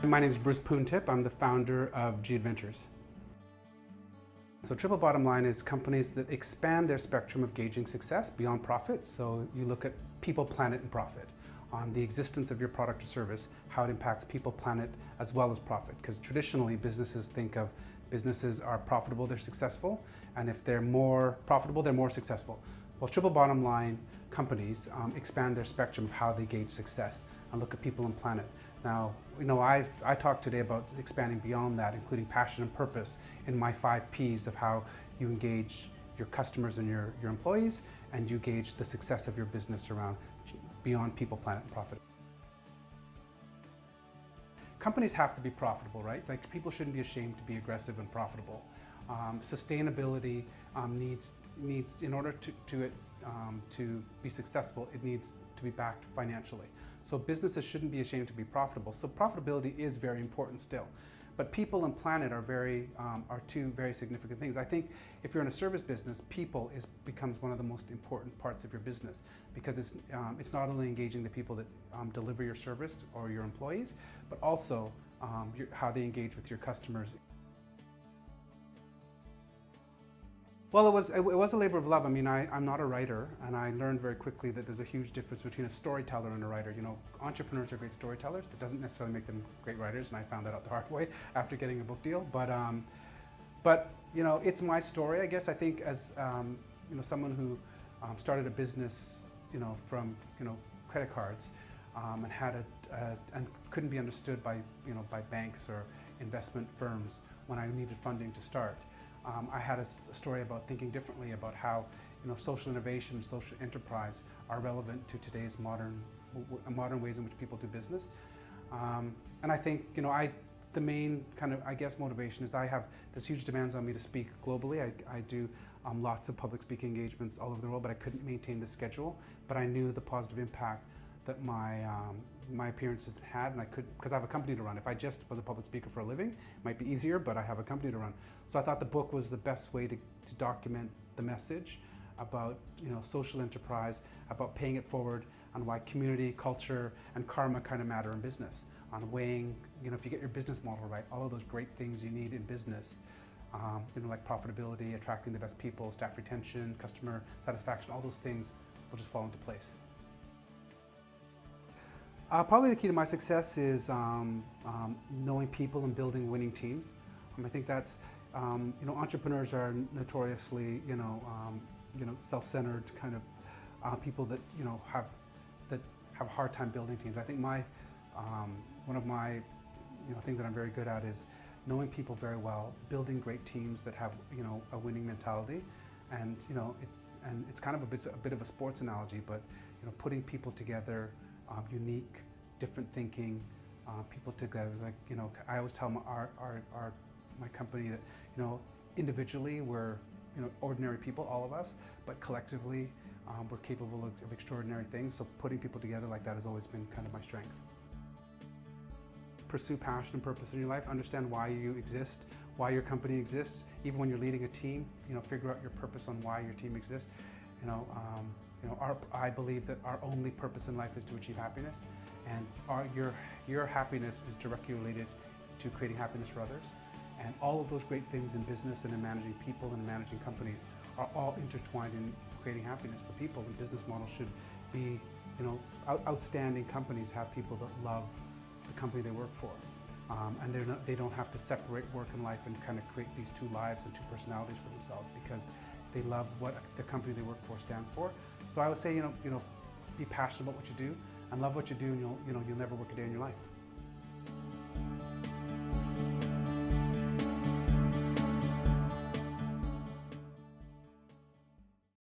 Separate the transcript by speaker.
Speaker 1: My name is Bruce Poon. I'm the founder of G Adventures. So triple bottom line is companies that expand their spectrum of gauging success beyond profit. So you look at people, planet, and profit on the existence of your product or service, how it impacts people, planet, as well as profit. Because traditionally businesses think of businesses are profitable, they're successful, and if they're more profitable, they're more successful. Well, triple bottom line companies expand their spectrum of how they gauge success and look at people and planet. Now, I talked today about expanding beyond that, including passion and purpose in my 5 Ps of how you engage your customers and your employees, and you gauge the success of your business around beyond people, planet, and profit. Companies have to be profitable, right? Like, people shouldn't be ashamed to be aggressive and profitable. Sustainability needs, in order to be successful, it needs to be backed financially. So businesses shouldn't be ashamed to be profitable. So profitability is very important still. But people and planet are 2 very significant things. I think if you're in a service business, people becomes one of the most important parts of your business, because it's not only engaging the people that deliver your service or your employees, but also how they engage with your customers. Well, it was a labor of love. I mean, I'm not a writer, and I learned very quickly that there's a huge difference between a storyteller and a writer. You know, entrepreneurs are great storytellers. That doesn't necessarily make them great writers, and I found that out the hard way after getting a book deal. But you know, it's my story, I guess. I think as someone who started a business, from credit cards, and had and couldn't be understood by by banks or investment firms when I needed funding to start. I had a story about thinking differently about how social innovation and social enterprise are relevant to today's modern ways in which people do business. And I think the main kind of, I guess, motivation is there's huge demands on me to speak globally. I do lots of public speaking engagements all over the world, but I couldn't maintain the schedule. But I knew the positive impact that my appearances had, and I could, because I have a company to run. If I just was a public speaker for a living, it might be easier, but I have a company to run. So I thought the book was the best way to document the message about social enterprise, about paying it forward, and why community, culture, and karma kind of matter in business. On weighing, if you get your business model right, all of those great things you need in business, like profitability, attracting the best people, staff retention, customer satisfaction, all those things will just fall into place. Probably the key to my success is knowing people and building winning teams. I think that's, entrepreneurs are notoriously, self-centered kind of people that, have a hard time building teams. I think one of my, things that I'm very good at is knowing people very well, building great teams that have, a winning mentality. And, it's kind of a bit of a sports analogy, but, putting people together, unique, different thinking people together. Like, I always tell my company that, individually we're, ordinary people, all of us, but collectively we're capable of extraordinary things. So putting people together like that has always been kind of my strength. Pursue passion and purpose in your life. Understand why you exist, why your company exists. Even when you're leading a team, figure out your purpose on why your team exists. I believe that our only purpose in life is to achieve happiness, and your happiness is directly related to creating happiness for others. And all of those great things in business and in managing people and managing companies are all intertwined in creating happiness for people. And business models should be, outstanding companies have people that love the company they work for. And they don't have to separate work and life and kind of create these 2 lives and 2 personalities for themselves, because they love what the company they work for stands for. So I would say, be passionate about what you do and love what you do, and you'll never work a day in your life.